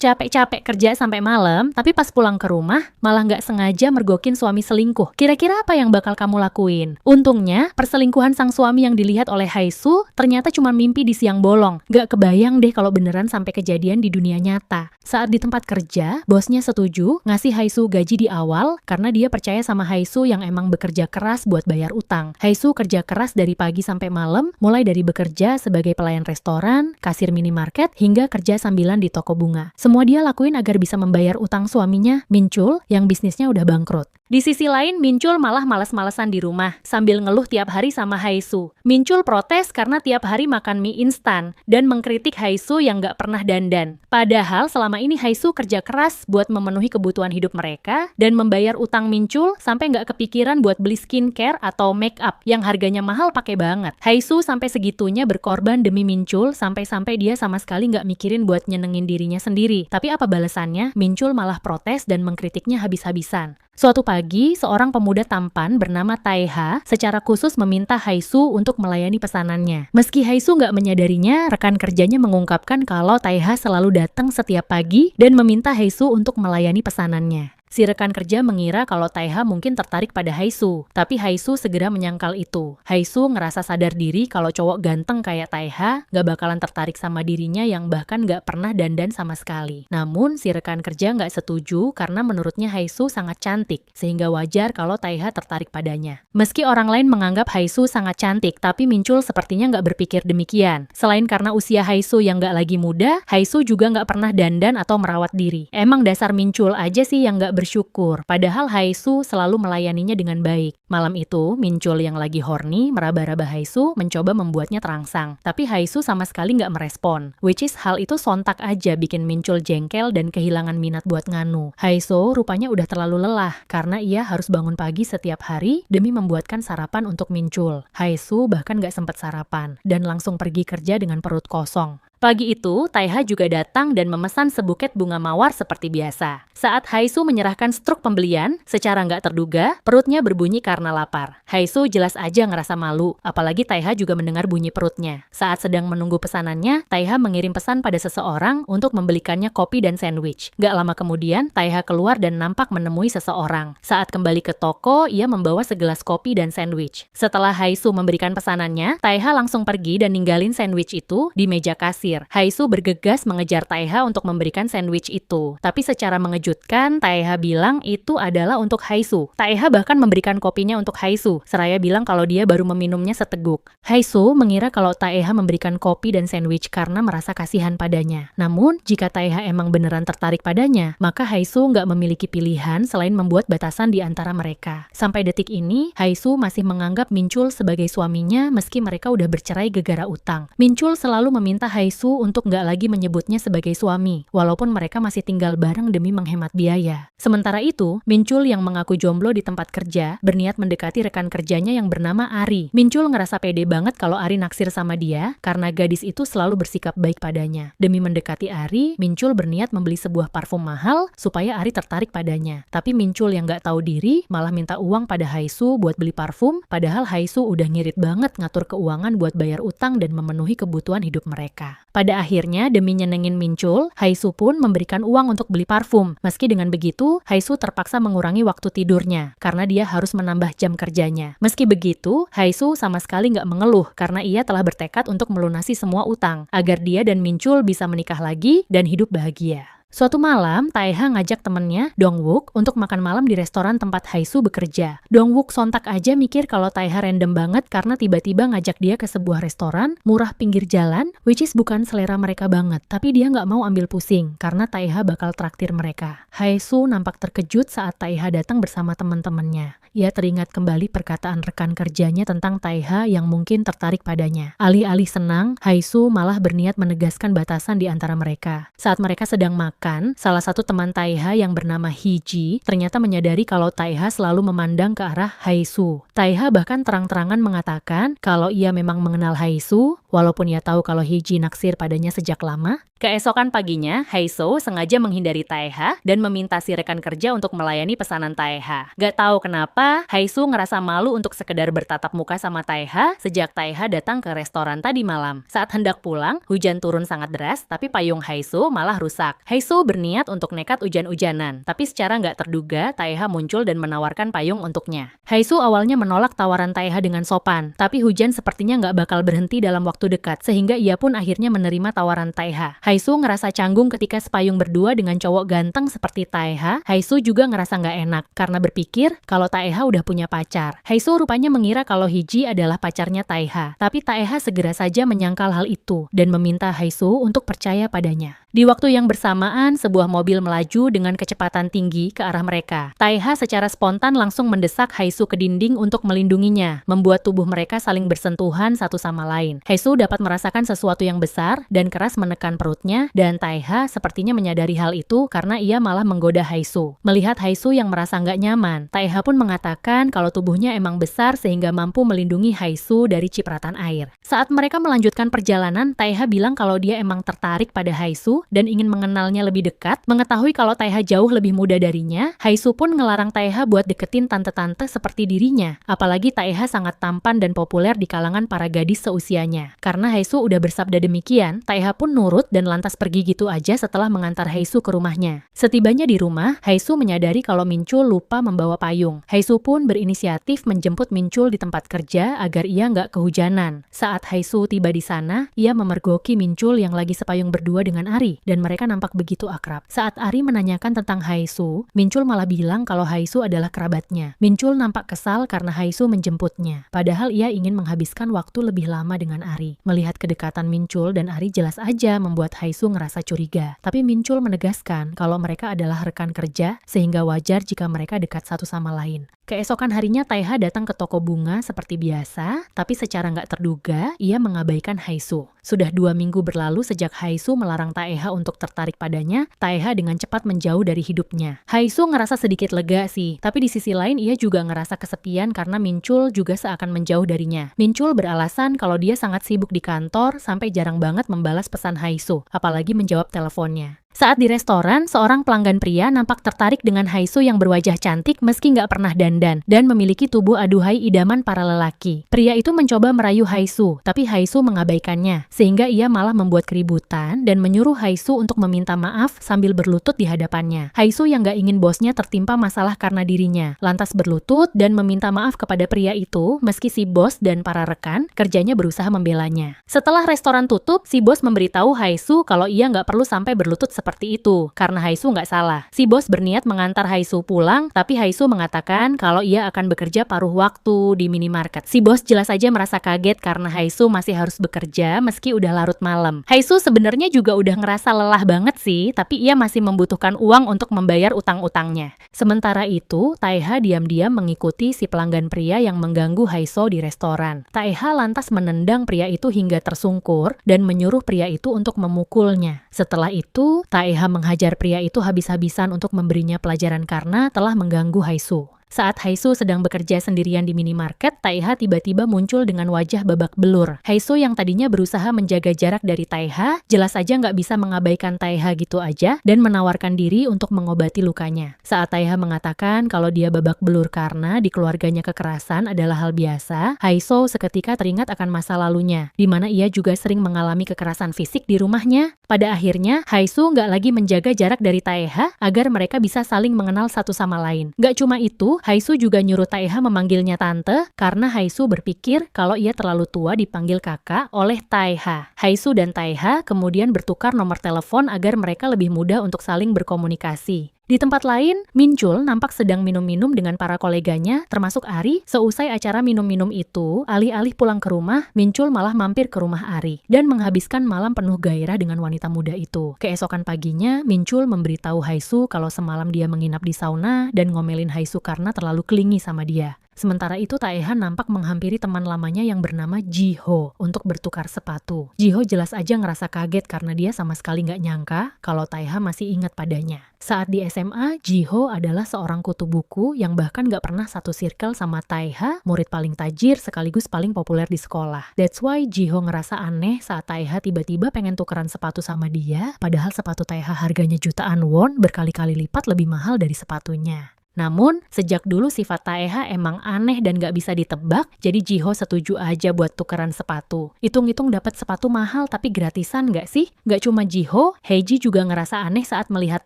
Capek-capek kerja sampai malam, tapi pas pulang ke rumah, malah nggak sengaja mergokin suami selingkuh. Kira-kira apa yang bakal kamu lakuin? Untungnya, perselingkuhan sang suami yang dilihat oleh Haisu ternyata cuma mimpi di siang bolong. Nggak kebayang deh kalau beneran sampai kejadian di dunia nyata. Saat di tempat kerja, bosnya setuju ngasih Haisu gaji di awal karena dia percaya sama Haisu yang emang bekerja keras buat bayar utang. Haisu kerja keras dari pagi sampai malam, mulai dari bekerja sebagai pelayan restoran, kasir minimarket, hingga kerja sambilan di toko bunga. Semua dia lakuin agar bisa membayar utang suaminya, Minchul, yang bisnisnya udah bangkrut. Di sisi lain, Minchul malah malas-malesan di rumah, sambil ngeluh tiap hari sama Haisu. Minchul protes karena tiap hari makan mie instan, dan mengkritik Haisu yang nggak pernah dandan. Padahal selama ini Haisu kerja keras buat memenuhi kebutuhan hidup mereka, dan membayar utang Minchul sampai nggak kepikiran buat beli skincare atau make up yang harganya mahal pakai banget. Haisu sampai segitunya berkorban demi Minchul, sampai-sampai dia sama sekali nggak mikirin buat nyenengin dirinya sendiri. Tapi apa balasannya? Minchul malah protes dan mengkritiknya habis-habisan. Suatu pagi, seorang pemuda tampan bernama Taeha secara khusus meminta Haisu untuk melayani pesanannya. Meski Haisu nggak menyadarinya, rekan kerjanya mengungkapkan kalau Taeha selalu datang setiap pagi dan meminta Haisu untuk melayani pesanannya. Si rekan kerja mengira kalau Taeha mungkin tertarik pada Haisu, tapi Haisu segera menyangkal itu. Haisu ngerasa sadar diri kalau cowok ganteng kayak Taeha gak bakalan tertarik sama dirinya yang bahkan gak pernah dandan sama sekali. Namun si rekan kerja gak setuju karena menurutnya Haisu sangat cantik, sehingga wajar kalau Taeha tertarik padanya. Meski orang lain menganggap Haisu sangat cantik, tapi Minchul sepertinya gak berpikir demikian. Selain karena usia Haisu yang gak lagi muda, Haisu juga gak pernah dandan atau merawat diri. Emang dasar Minchul aja sih yang gak bersyukur, padahal Haisu selalu melayaninya dengan baik. Malam itu, Minchul yang lagi horny meraba-raba Haisu mencoba membuatnya terangsang, tapi Haisu sama sekali nggak merespon. Which is hal itu sontak aja bikin Minchul jengkel dan kehilangan minat buat nganu. Haisu rupanya udah terlalu lelah karena ia harus bangun pagi setiap hari demi membuatkan sarapan untuk Minchul. Haisu bahkan nggak sempat sarapan dan langsung pergi kerja dengan perut kosong. Pagi itu, Taeha juga datang dan memesan sebuket bunga mawar seperti biasa. Saat Haisu menyerahkan struk pembelian, secara nggak terduga, perutnya berbunyi karena lapar. Haisu jelas aja ngerasa malu, apalagi Taeha juga mendengar bunyi perutnya. Saat sedang menunggu pesanannya, Taeha mengirim pesan pada seseorang untuk membelikannya kopi dan sandwich. Nggak lama kemudian, Taeha keluar dan nampak menemui seseorang. Saat kembali ke toko, ia membawa segelas kopi dan sandwich. Setelah Haisu memberikan pesanannya, Taeha langsung pergi dan ninggalin sandwich itu di meja kasir. Haisu bergegas mengejar Taeha untuk memberikan sandwich itu. Tapi secara mengejutkan, Taeha bilang itu adalah untuk Haisu. Taeha bahkan memberikan kopinya untuk Haisu, seraya bilang kalau dia baru meminumnya seteguk. Haisu mengira kalau Taeha memberikan kopi dan sandwich karena merasa kasihan padanya. Namun, jika Taeha emang beneran tertarik padanya, maka Haisu nggak memiliki pilihan selain membuat batasan di antara mereka. Sampai detik ini, Haisu masih menganggap Minchul sebagai suaminya meski mereka udah bercerai gegara utang. Minchul selalu meminta Haisu untuk nggak lagi menyebutnya sebagai suami, walaupun mereka masih tinggal bareng demi menghemat biaya. Sementara itu, Minchul yang mengaku jomblo di tempat kerja, berniat mendekati rekan kerjanya yang bernama Ari. Minchul ngerasa pede banget kalau Ari naksir sama dia, karena gadis itu selalu bersikap baik padanya. Demi mendekati Ari, Minchul berniat membeli sebuah parfum mahal, supaya Ari tertarik padanya. Tapi Minchul yang nggak tahu diri, malah minta uang pada Haisu buat beli parfum, padahal Haisu udah ngirit banget ngatur keuangan buat bayar utang dan memenuhi kebutuhan hidup mereka. Pada akhirnya, demi nyenengin Minchul, Haisu pun memberikan uang untuk beli parfum. Meski dengan begitu, Haisu terpaksa mengurangi waktu tidurnya, karena dia harus menambah jam kerjanya. Meski begitu, Haisu sama sekali nggak mengeluh, karena ia telah bertekad untuk melunasi semua utang, agar dia dan Minchul bisa menikah lagi dan hidup bahagia. Suatu malam, Taeha ngajak temennya, Dongwook, untuk makan malam di restoran tempat Haisu bekerja. Dongwook sontak aja mikir kalau Taeha random banget karena tiba-tiba ngajak dia ke sebuah restoran murah pinggir jalan, which is bukan selera mereka banget. Tapi dia nggak mau ambil pusing, karena Taeha bakal traktir mereka. Haisu nampak terkejut saat Taeha datang bersama teman-temannya. Ia teringat kembali perkataan rekan kerjanya tentang Taeha yang mungkin tertarik padanya. Alih-alih senang, Haisu malah berniat menegaskan batasan di antara mereka. Saat mereka sedang makan, salah satu teman Taeha yang bernama Hiji ternyata menyadari kalau Taeha selalu memandang ke arah Haisu. Taeha bahkan terang-terangan mengatakan kalau ia memang mengenal Haisu, walaupun ia tahu kalau Hiji naksir padanya sejak lama. Keesokan paginya, Haisu sengaja menghindari Taeha dan meminta si rekan kerja untuk melayani pesanan Taeha. Gak tahu kenapa, Haisu ngerasa malu untuk sekedar bertatap muka sama Taeha sejak Taeha datang ke restoran tadi malam. Saat hendak pulang, hujan turun sangat deras, tapi payung Haisu malah rusak. Haisu Haisu berniat untuk nekat hujan-hujanan, tapi secara nggak terduga, Taeha muncul dan menawarkan payung untuknya. Haisu awalnya menolak tawaran Taeha dengan sopan, tapi hujan sepertinya nggak bakal berhenti dalam waktu dekat, sehingga ia pun akhirnya menerima tawaran Taeha. Haisu ngerasa canggung ketika sepayung berdua dengan cowok ganteng seperti Taeha. Haisu juga ngerasa nggak enak, karena berpikir kalau Taeha udah punya pacar. Haisu rupanya mengira kalau Hiji adalah pacarnya Taeha, tapi Taeha segera saja menyangkal hal itu, dan meminta Haisu untuk percaya padanya. Di waktu yang bersamaan, sebuah mobil melaju dengan kecepatan tinggi ke arah mereka. Taeha secara spontan langsung mendesak Haisu ke dinding untuk melindunginya, membuat tubuh mereka saling bersentuhan satu sama lain. Haisu dapat merasakan sesuatu yang besar dan keras menekan perutnya, dan Taeha sepertinya menyadari hal itu karena ia malah menggoda Haisu. Melihat Haisu yang merasa nggak nyaman, Taeha pun mengatakan kalau tubuhnya emang besar sehingga mampu melindungi Haisu dari cipratan air. Saat mereka melanjutkan perjalanan, Taeha bilang kalau dia emang tertarik pada Haisu dan ingin mengenalnya lebih dekat. Mengetahui kalau Taeha jauh lebih muda darinya, Haisu pun ngelarang Taeha buat deketin tante-tante seperti dirinya. Apalagi Taeha sangat tampan dan populer di kalangan para gadis seusianya. Karena Haisu udah bersabda demikian, Taeha pun nurut dan lantas pergi gitu aja setelah mengantar Haisu ke rumahnya. Setibanya di rumah, Haisu menyadari kalau Minchul lupa membawa payung. Haisu pun berinisiatif menjemput Minchul di tempat kerja agar ia nggak kehujanan. Saat Haisu tiba di sana, ia memergoki Minchul yang lagi sepayung berdua dengan Ari, dan mereka nampak begitu akrab. Saat Ari menanyakan tentang Haisu, Minchul malah bilang kalau Haisu adalah kerabatnya. Minchul nampak kesal karena Haisu menjemputnya, padahal ia ingin menghabiskan waktu lebih lama dengan Ari. Melihat kedekatan Minchul dan Ari jelas aja membuat Haisu ngerasa curiga. Tapi Minchul menegaskan kalau mereka adalah rekan kerja, sehingga wajar jika mereka dekat satu sama lain. Keesokan harinya Taeha datang ke toko bunga seperti biasa, tapi secara nggak terduga, ia mengabaikan Haisu. Sudah 2 minggu berlalu sejak Haisu melarang Taeha untuk tertarik padanya, Taeha dengan cepat menjauh dari hidupnya. Haisu ngerasa sedikit lega sih, tapi di sisi lain ia juga ngerasa kesepian karena Minchul juga seakan menjauh darinya. Minchul beralasan kalau dia sangat sibuk di kantor sampai jarang banget membalas pesan Haisu, apalagi menjawab teleponnya. Saat di restoran, seorang pelanggan pria nampak tertarik dengan Haisu yang berwajah cantik meski nggak pernah dandan dan memiliki tubuh aduhai idaman para lelaki. Pria itu mencoba merayu Haisu, tapi Haisu mengabaikannya, sehingga ia malah membuat keributan dan menyuruh Haisu untuk meminta maaf sambil berlutut di hadapannya. Haisu yang nggak ingin bosnya tertimpa masalah karena dirinya, lantas berlutut dan meminta maaf kepada pria itu meski si bos dan para rekan kerjanya berusaha membelanya. Setelah restoran tutup, si bos memberitahu Haisu kalau ia nggak perlu sampai berlutut seperti itu, karena Haisu nggak salah. Si bos berniat mengantar Haisu pulang, tapi Haisu mengatakan kalau ia akan bekerja paruh waktu di minimarket. Si bos jelas saja merasa kaget karena Haisu masih harus bekerja meski udah larut malam. Haisu sebenarnya juga udah ngerasa lelah banget sih, tapi ia masih membutuhkan uang untuk membayar utang-utangnya. Sementara itu, Taeha diam-diam mengikuti si pelanggan pria yang mengganggu Haisu di restoran. Taeha lantas menendang pria itu hingga tersungkur dan menyuruh pria itu untuk memukulnya. Setelah itu, Taeha menghajar pria itu habis-habisan untuk memberinya pelajaran karena telah mengganggu Haisu. Saat Haisu sedang bekerja sendirian di minimarket, Taeha tiba-tiba muncul dengan wajah babak belur. Haisu yang tadinya berusaha menjaga jarak dari Taeha, jelas saja nggak bisa mengabaikan Taeha gitu aja dan menawarkan diri untuk mengobati lukanya. Saat Taeha mengatakan kalau dia babak belur karena di keluarganya kekerasan adalah hal biasa, Haisu seketika teringat akan masa lalunya, di mana ia juga sering mengalami kekerasan fisik di rumahnya. Pada akhirnya, Haisu nggak lagi menjaga jarak dari Taeha agar mereka bisa saling mengenal satu sama lain. Nggak cuma itu, Haisu juga nyuruh Taeha memanggilnya tante karena Haisu berpikir kalau ia terlalu tua dipanggil kakak oleh Taeha. Haisu dan Taeha kemudian bertukar nomor telepon agar mereka lebih mudah untuk saling berkomunikasi. Di tempat lain, Minchul nampak sedang minum-minum dengan para koleganya, termasuk Ari. Seusai acara minum-minum itu, alih-alih pulang ke rumah, Minchul malah mampir ke rumah Ari dan menghabiskan malam penuh gairah dengan wanita muda itu. Keesokan paginya, Minchul memberitahu Haisu kalau semalam dia menginap di sauna dan ngomelin Haisu karena terlalu clingy sama dia. Sementara itu, Taeha nampak menghampiri teman lamanya yang bernama Jiho untuk bertukar sepatu. Jiho jelas aja ngerasa kaget karena dia sama sekali nggak nyangka kalau Taeha masih ingat padanya. Saat di SMA, Jiho adalah seorang kutu buku yang bahkan nggak pernah satu circle sama Taeha, murid paling tajir sekaligus paling populer di sekolah. That's why Jiho ngerasa aneh saat Taeha tiba-tiba pengen tukeran sepatu sama dia, padahal sepatu Taeha harganya jutaan won, berkali-kali lipat lebih mahal dari sepatunya. Namun, sejak dulu sifat Taeha emang aneh dan gak bisa ditebak, jadi Jiho setuju aja buat tukeran sepatu. Hitung-hitung dapat sepatu mahal tapi gratisan gak sih? Gak cuma Jiho, Heiji juga ngerasa aneh saat melihat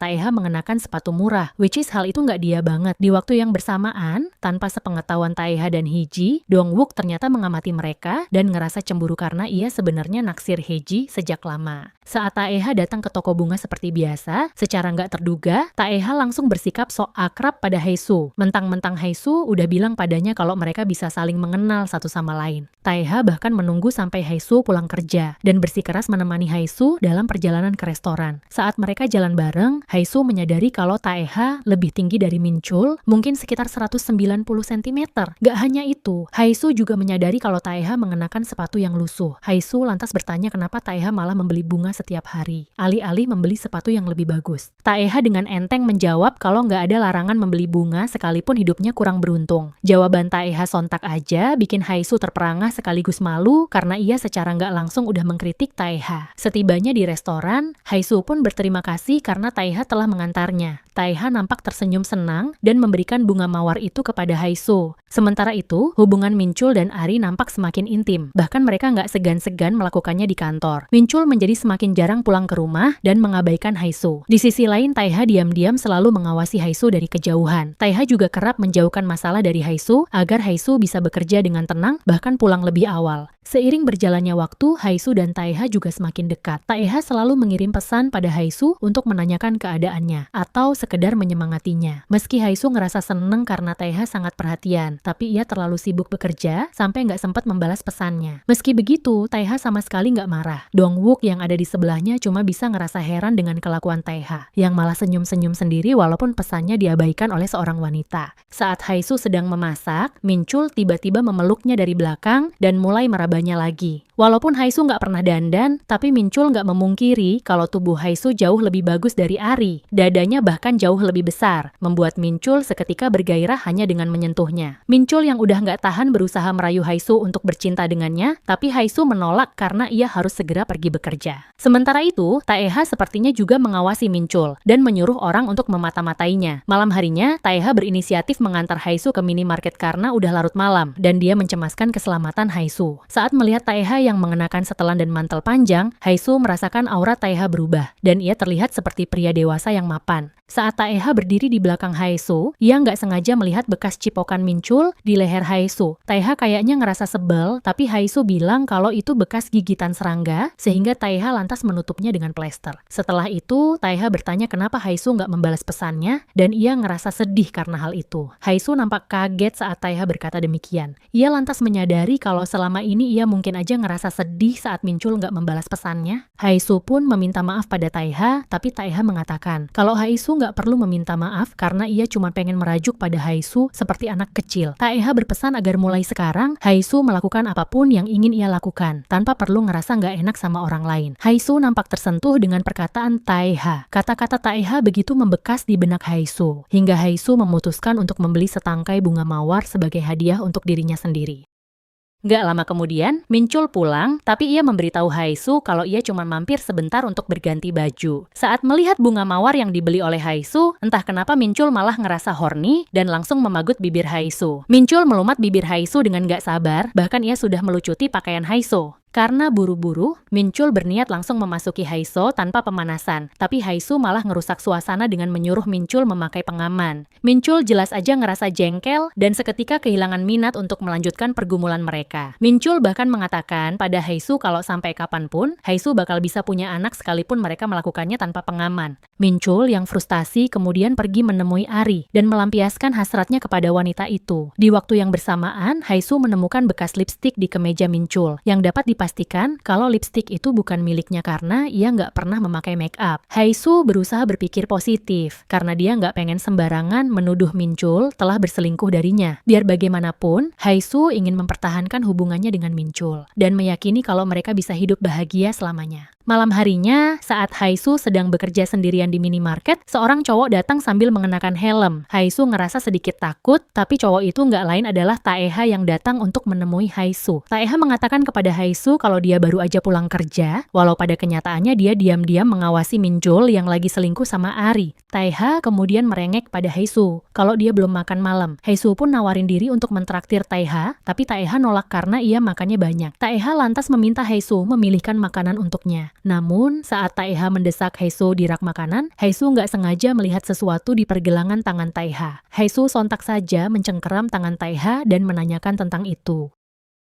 Taeha mengenakan sepatu murah, which is hal itu gak dia banget. Di waktu yang bersamaan, tanpa sepengetahuan Taeha dan Heiji, Dongwook ternyata mengamati mereka dan ngerasa cemburu karena ia sebenarnya naksir Heiji sejak lama. Saat Taeha datang ke toko bunga seperti biasa, secara nggak terduga, Taeha langsung bersikap sok akrab pada Haesu. Mentang-mentang Haesu udah bilang padanya kalau mereka bisa saling mengenal satu sama lain. Taeha bahkan menunggu sampai Haesu pulang kerja dan bersikeras menemani Haesu dalam perjalanan ke restoran. Saat mereka jalan bareng, Haesu menyadari kalau Taeha lebih tinggi dari Minchul, mungkin sekitar 190 cm. Gak hanya itu, Haesu juga menyadari kalau Taeha mengenakan sepatu yang lusuh. Haesu lantas bertanya kenapa Taeha malah membeli bunga setiap hari, alih-alih membeli sepatu yang lebih bagus. Taeha dengan enteng menjawab kalau nggak ada larangan membeli bunga sekalipun hidupnya kurang beruntung. Jawaban Taeha sontak aja bikin Haesu terperangah sekaligus malu karena ia secara nggak langsung udah mengkritik Taeha. Setibanya di restoran, Haesu pun berterima kasih karena Taeha telah mengantarnya. Taeha nampak tersenyum senang dan memberikan bunga mawar itu kepada Haesu. Sementara itu, hubungan Minchul dan Ari nampak semakin intim. Bahkan mereka nggak segan-segan melakukannya di kantor. Minchul menjadi semakin jarang pulang ke rumah dan mengabaikan Haesu. Di sisi lain, Taeha diam-diam selalu mengawasi Haesu dari kejauhan. Taeha juga kerap menjauhkan masalah dari Haesu agar Haesu bisa bekerja dengan tenang, bahkan pulang lebih awal. Seiring berjalannya waktu, Haesu dan Taeha juga semakin dekat. Taeha selalu mengirim pesan pada Haesu untuk menanyakan keadaannya, atau sekedar menyemangatinya. Meski Haesu ngerasa seneng karena Taeha sangat perhatian, tapi ia terlalu sibuk bekerja sampai nggak sempat membalas pesannya. Meski begitu, Taeha sama sekali nggak marah. Dongwook yang ada di sebelahnya cuma bisa ngerasa heran dengan kelakuan Taeha, yang malah senyum-senyum sendiri walaupun pesannya diabaikan oleh seorang wanita. Saat Haesu sedang memasak, Minchul tiba-tiba memeluknya dari belakang dan mulai merabanya lagi. Walaupun Haesu nggak pernah dandan, tapi Minchul nggak memungkiri kalau tubuh Haesu jauh lebih bagus dari Ari. Dadanya bahkan jauh lebih besar, membuat Minchul seketika bergairah hanya dengan menyentuhnya. Minchul yang udah nggak tahan berusaha merayu Haesu untuk bercinta dengannya, tapi Haesu menolak karena ia harus segera pergi bekerja. Sementara itu, Taeha sepertinya juga mengawasi Minchul dan menyuruh orang untuk memata-matainya. Malam harinya, Taeha berinisiatif mengantar Haesu ke minimarket karena udah larut malam dan dia mencemaskan keselamatan Haesu. Saat melihat Taeha yang mengenakan setelan dan mantel panjang, Haesu merasakan aura Taeha berubah dan ia terlihat seperti pria dewasa yang mapan. Saat Taeha berdiri di belakang Haesu, ia nggak sengaja melihat bekas cipokan Minchul di leher Haesu. Taeha kayaknya ngerasa sebel, tapi Haesu bilang kalau itu bekas gigitan serangga, sehingga Taeha lantas menutupnya dengan plester. Setelah itu, Taeha bertanya kenapa Haesu nggak membalas pesannya, dan ia ngerasa sedih karena hal itu. Haesu nampak kaget saat Taeha berkata demikian. Ia lantas menyadari kalau selama ini ia mungkin aja ngerasa sedih saat Minchul nggak membalas pesannya. Haesu pun meminta maaf pada Taeha, tapi Taeha mengatakan kalau Haesu nggak perlu meminta maaf karena ia cuma pengen merajuk pada Haesu seperti anak kecil. Taeha berpesan agar mulai sekarang Haesu melakukan apapun yang ingin ia lakukan tanpa perlu ngerasa nggak enak sama orang lain. Haesu nampak tersentuh dengan perkataan Taeha. Kata-kata Taeha begitu membekas di benak Haesu hingga Haesu memutuskan untuk membeli setangkai bunga mawar sebagai hadiah untuk dirinya sendiri. Gak lama kemudian, Minchul pulang, tapi ia memberitahu Haesu kalau ia cuma mampir sebentar untuk berganti baju. Saat melihat bunga mawar yang dibeli oleh Haesu, entah kenapa Minchul malah ngerasa horny dan langsung memagut bibir Haesu. Minchul melumat bibir Haesu dengan gak sabar, bahkan ia sudah melucuti pakaian Haesu. Karena buru-buru, Minchul berniat langsung memasuki Haesu tanpa pemanasan, tapi Haesu malah ngerusak suasana dengan menyuruh Minchul memakai pengaman. Minchul jelas aja ngerasa jengkel dan seketika kehilangan minat untuk melanjutkan pergumulan mereka. Minchul bahkan mengatakan pada Haesu kalau sampai kapanpun, Haesu bakal bisa punya anak sekalipun mereka melakukannya tanpa pengaman. Minchul yang frustasi kemudian pergi menemui Ari dan melampiaskan hasratnya kepada wanita itu. Di waktu yang bersamaan, Haesu menemukan bekas lipstik di kemeja Minchul yang dapat dipastikan kalau lipstik itu bukan miliknya karena ia nggak pernah memakai make up. Haesu berusaha berpikir positif karena dia nggak pengen sembarangan menuduh Minchul telah berselingkuh darinya. Biar bagaimanapun, Haesu ingin mempertahankan hubungannya dengan Minchul dan meyakini kalau mereka bisa hidup bahagia selamanya. Malam harinya, saat Haisu sedang bekerja sendirian di minimarket, seorang cowok datang sambil mengenakan helm. Haisu ngerasa sedikit takut, tapi cowok itu nggak lain adalah Taeha yang datang untuk menemui Haisu. Taeha mengatakan kepada Haisu kalau dia baru aja pulang kerja, walau pada kenyataannya dia diam-diam mengawasi Minjul yang lagi selingkuh sama Ari. Taeha kemudian merengek pada Haisu kalau dia belum makan malam. Haisu pun nawarin diri untuk mentraktir Taeha, tapi Taeha nolak karena ia makannya banyak. Taeha lantas meminta Haisu memilihkan makanan untuknya. Namun, saat Taeha mendesak Haisu di rak makanan, Haisu nggak sengaja melihat sesuatu di pergelangan tangan Taeha. Haisu sontak saja mencengkeram tangan Taeha dan menanyakan tentang itu.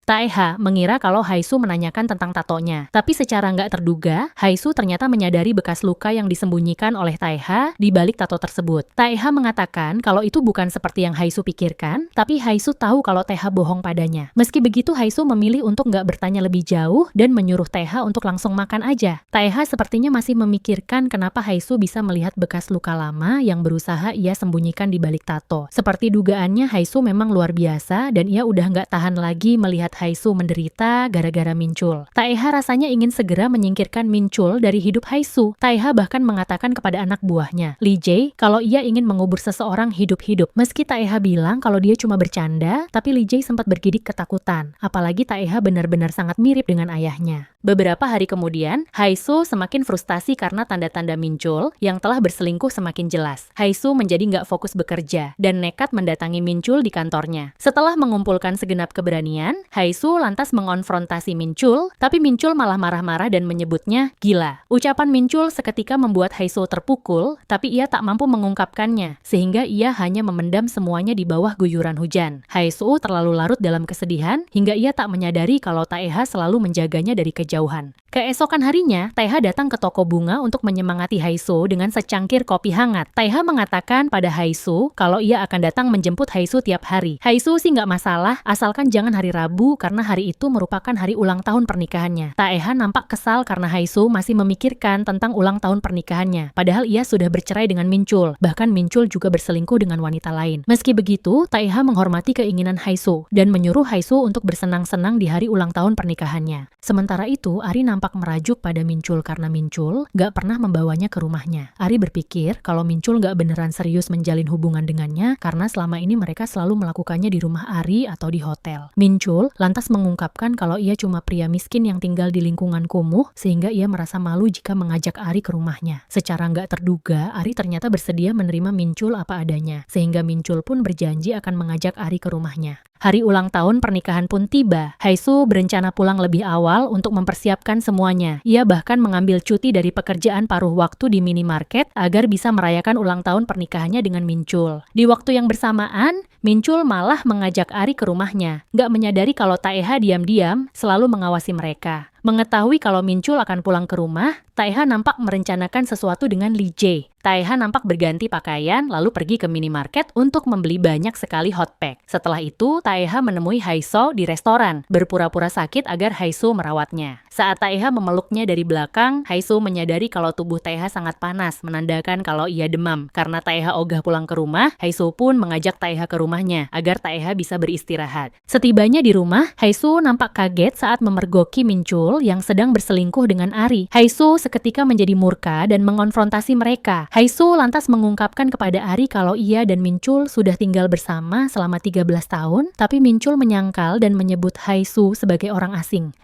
Taeha mengira kalau Haisu menanyakan tentang tatonya. Tapi secara nggak terduga, Haisu ternyata menyadari bekas luka yang disembunyikan oleh Taeha di balik tato tersebut. Taeha mengatakan kalau itu bukan seperti yang Haisu pikirkan, tapi Haisu tahu kalau Taeha bohong padanya. Meski begitu, Haisu memilih untuk nggak bertanya lebih jauh dan menyuruh Taeha untuk langsung makan aja. Taeha sepertinya masih memikirkan kenapa Haisu bisa melihat bekas luka lama yang berusaha ia sembunyikan di balik tato. Seperti dugaannya, Haisu memang luar biasa dan ia udah nggak tahan lagi melihat Haisu menderita gara-gara Minjul. Taeha rasanya ingin segera menyingkirkan Minjul dari hidup Haisu. Taeha bahkan mengatakan kepada anak buahnya, Lee Jae, kalau ia ingin mengubur seseorang hidup-hidup. Meski Taeha bilang kalau dia cuma bercanda, tapi Lee Jae sempat bergidik ketakutan. Apalagi Taeha benar-benar sangat mirip dengan ayahnya. Beberapa hari kemudian, Haisu semakin frustasi karena tanda-tanda Minjul yang telah berselingkuh semakin jelas. Haisu menjadi nggak fokus bekerja dan nekat mendatangi Minjul di kantornya. Setelah mengumpulkan segenap keberanian, Haisu lantas mengonfrontasi Minjul, tapi Minjul malah marah-marah dan menyebutnya gila. Ucapan Minjul seketika membuat Haisu terpukul, tapi ia tak mampu mengungkapkannya, sehingga ia hanya memendam semuanya di bawah guyuran hujan. Haisu terlalu larut dalam kesedihan, hingga ia tak menyadari kalau Taeha selalu menjaganya dari kejauhan. Keesokan harinya, Taeha datang ke toko bunga untuk menyemangati Haisu dengan secangkir kopi hangat. Taeha mengatakan pada Haisu kalau ia akan datang menjemput Haisu tiap hari. Haisu sih nggak masalah, asalkan jangan hari Rabu karena hari itu merupakan hari ulang tahun pernikahannya. Taeha nampak kesal karena Haisu masih memikirkan tentang ulang tahun pernikahannya. Padahal ia sudah bercerai dengan Minjul. Bahkan Minjul juga berselingkuh dengan wanita lain. Meski begitu, Taeha menghormati keinginan Haisu dan menyuruh Haisu untuk bersenang-senang di hari ulang tahun pernikahannya. Sementara itu, Ari nampak merajuk pada Minjul karena Minjul gak pernah membawanya ke rumahnya. Ari berpikir kalau Minjul gak beneran serius menjalin hubungan dengannya karena selama ini mereka selalu melakukannya di rumah Ari atau di hotel. Minjul lantas mengungkapkan kalau ia cuma pria miskin yang tinggal di lingkungan kumuh sehingga ia merasa malu jika mengajak Ari ke rumahnya. Secara nggak terduga, Ari ternyata bersedia menerima Minjul apa adanya, sehingga Minjul pun berjanji akan mengajak Ari ke rumahnya. Hari ulang tahun pernikahan pun tiba. Haisu berencana pulang lebih awal untuk mempersiapkan semuanya. Ia bahkan mengambil cuti dari pekerjaan paruh waktu di minimarket agar bisa merayakan ulang tahun pernikahannya dengan Minjul. Di waktu yang bersamaan, Minjul malah mengajak Ari ke rumahnya. Nggak menyadari kalau Taeha diam-diam selalu mengawasi mereka. Mengetahui kalau Minjul akan pulang ke rumah, Taeha nampak merencanakan sesuatu dengan Lee Jae. Taeha nampak berganti pakaian lalu pergi ke minimarket untuk membeli banyak sekali hot pack. Setelah itu, Taeha menemui Haisu di restoran, berpura-pura sakit agar Haisu merawatnya. Saat Taeha memeluknya dari belakang, Haisu menyadari kalau tubuh Taeha sangat panas, menandakan kalau ia demam. Karena Taeha ogah pulang ke rumah, Haisu pun mengajak Taeha ke rumahnya agar Taeha bisa beristirahat. Setibanya di rumah, Haisu nampak kaget saat memergoki Minjul yang sedang berselingkuh dengan Ari. Haisu seketika menjadi murka dan mengonfrontasi mereka. Haisu lantas mengungkapkan kepada Ari kalau ia dan Minjul sudah tinggal bersama selama 13 tahun, tapi Minjul menyangkal dan menyebut Haisu sebagai orang asing.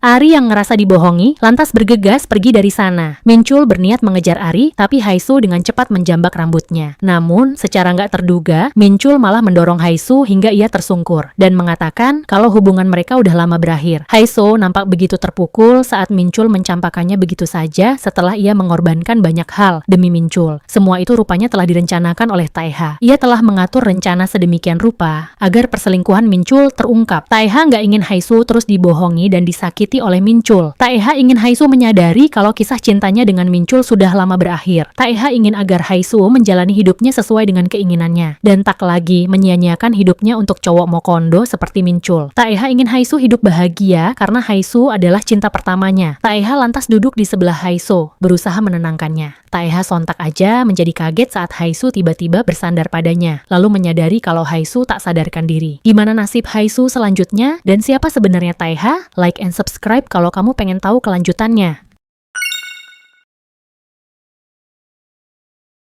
Ari yang ngerasa dibohongi, lantas bergegas pergi dari sana. Minjul berniat mengejar Ari, tapi Haisu dengan cepat menjambak rambutnya. Namun, secara nggak terduga, Minjul malah mendorong Haisu hingga ia tersungkur, dan mengatakan kalau hubungan mereka udah lama berakhir. Haisu nampak begitu terpukul saat Minjul mencampakannya begitu saja setelah ia mengorbankan banyak hal demi Minjul. Semua itu rupanya telah direncanakan oleh Taeha. Ia telah mengatur rencana sedemikian rupa agar perselingkuhan Minjul terungkap. Taeha nggak ingin Haisu terus dibohongi dan disakiti oleh Minjul. Taeha ingin Haisu menyadari kalau kisah cintanya dengan Minjul sudah lama berakhir. Taeha ingin agar Haisu menjalani hidupnya sesuai dengan keinginannya dan tak lagi menyia-nyiakan hidupnya untuk cowok mokondo seperti Minjul. Taeha ingin Haisu hidup bahagia karena Haisu adalah cinta pertamanya. Taeha lantas duduk di sebelah Haisu, berusaha menenangkannya. Taeha sontak aja menjadi kaget saat Haisu tiba-tiba bersandar padanya, lalu menyadari kalau Haisu tak sadarkan diri. Gimana nasib Haisu selanjutnya dan siapa sebenarnya Taeha? Like and subscribe kalau kamu pengen tahu kelanjutannya.